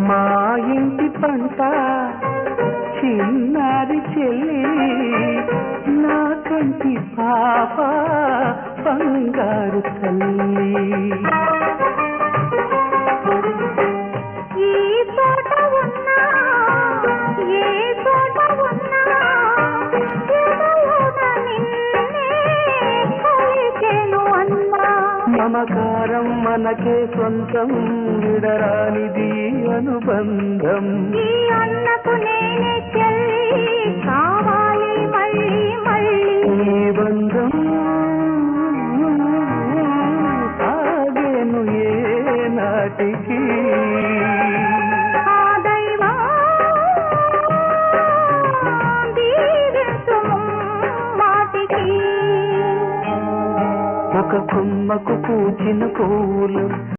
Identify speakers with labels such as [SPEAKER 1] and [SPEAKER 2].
[SPEAKER 1] మా ఇంటి పంట చిన్నారి చెల్లి, నా కంటి పాప బంగారు తల్లి.
[SPEAKER 2] ఈ తోట ఉన్నా ఏ తోట ఉన్నా నిన్నే కొలిచెను అన్నా.
[SPEAKER 1] మమకారం మనకే సొంతం, విడరానిది అనుబంధం.
[SPEAKER 2] ఈ అన్నకు నేనే చెల్లి, కావాలి మళ్ళీ మళ్ళీ.
[SPEAKER 1] ఈ బంధం సాగేను ఏ నాటికి.
[SPEAKER 2] ఆ దైవం దీవించుము మాటికి.
[SPEAKER 1] ఒక కొమ్మకు పూచిన పూలు